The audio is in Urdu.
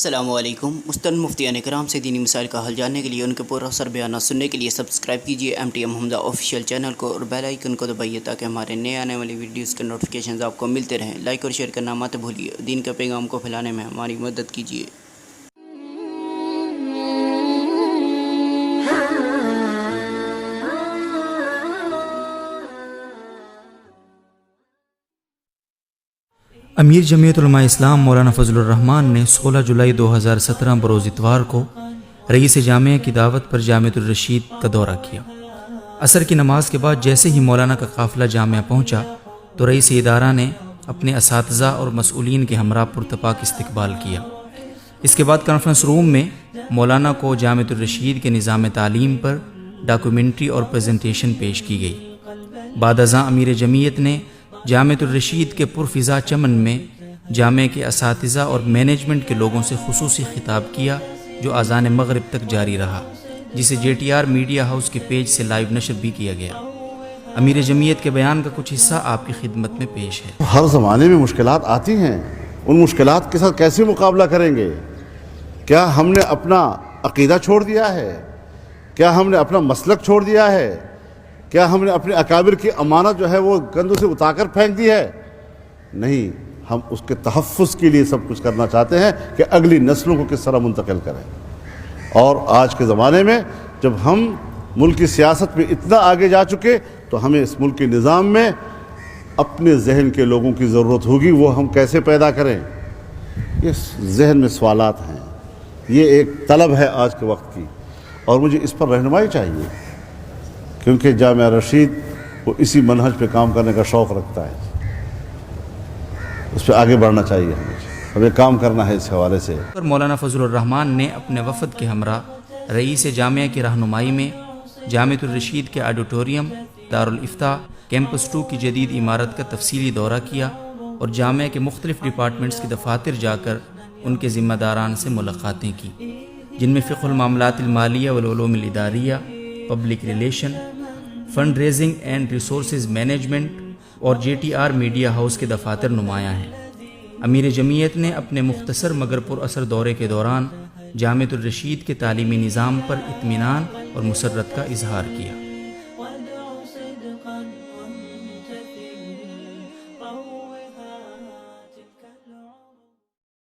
السلام علیکم۔ مستند مفتیان کرام سے دینی مسائل کا حل جاننے کے لیے ان کے پورا اثر بیانات سننے کے لیے سبسکرائب کیجیے MTM حمزہ آفیشیل چینل کو اور بیل آئیکن کو دبائیے تاکہ ہمارے نئے آنے والی ویڈیوز کے نوٹیفیکیشنز آپ کو ملتے رہیں۔ لائک اور شیئر کرنا مت بھولیے۔ دین کے پیغام کو پھیلانے میں ہماری مدد کیجیے۔ امیر جمعیت علماء اسلام مولانا فضل الرحمان نے 16 جولائی 2017 بروز اتوار کو رئیس جامعہ کی دعوت پر جامعۃ الرشید کا دورہ کیا۔ عصر کی نماز کے بعد جیسے ہی مولانا کا قافلہ جامعہ پہنچا تو رئیس ادارہ نے اپنے اساتذہ اور مسئولین کے ہمراہ پرتپاک استقبال کیا۔ اس کے بعد کانفرنس روم میں مولانا کو جامعۃ الرشید کے نظام تعلیم پر ڈاکومنٹری اور پریزنٹیشن پیش کی گئی۔ بعد ازاں امیر جمعیت نے جامعۃ الرشید کے پرفضا چمن میں جامعہ کے اساتذہ اور مینجمنٹ کے لوگوں سے خصوصی خطاب کیا جو اذان مغرب تک جاری رہا، جسے JTR میڈیا ہاؤس کے پیج سے لائیو نشر بھی کیا گیا۔ امیر جمعیت کے بیان کا کچھ حصہ آپ کی خدمت میں پیش ہے۔ ہر زمانے میں مشکلات آتی ہیں، ان مشکلات کے ساتھ کیسے مقابلہ کریں گے؟ کیا ہم نے اپنا عقیدہ چھوڑ دیا ہے؟ کیا ہم نے اپنا مسلک چھوڑ دیا ہے؟ کیا ہم نے اپنے اکابر کی امانت جو ہے وہ کندھوں سے اتار کر پھینک دی ہے؟ نہیں، ہم اس کے تحفظ کے لیے سب کچھ کرنا چاہتے ہیں کہ اگلی نسلوں کو کس طرح منتقل کریں۔ اور آج کے زمانے میں جب ہم ملک کی سیاست میں اتنا آگے جا چکے تو ہمیں اس ملک کے نظام میں اپنے ذہن کے لوگوں کی ضرورت ہوگی، وہ ہم کیسے پیدا کریں؟ اس ذہن میں سوالات ہیں، یہ ایک طلب ہے آج کے وقت کی، اور مجھے اس پر رہنمائی چاہیے کیونکہ جامعہ رشید وہ اسی منہج پہ کام کرنے کا شوق رکھتا ہے، اس پہ آگے بڑھنا چاہیے، ہمیں کام کرنا ہے اس حوالے سے۔ مولانا فضل الرحمان نے اپنے وفد کے ہمراہ رئیس جامعہ کی رہنمائی میں جامعۃ الرشید کے آڈیٹوریم دارالافتاء کیمپس 2 کی جدید عمارت کا تفصیلی دورہ کیا اور جامعہ کے مختلف ڈپارٹمنٹس کے دفاتر جا کر ان کے ذمہ داران سے ملاقاتیں کی، جن میں فقہ المعاملات المالیہ والعلوم الاداریہ، public relation, fund raising and resources management اور JTR میڈیا ہاؤس کے دفاتر نمایاں ہیں۔ امیر جمعیت نے اپنے مختصر مگر پر اثر دورے کے دوران جامعۃ الرشید کے تعلیمی نظام پر اطمینان اور مسرت کا اظہار کیا۔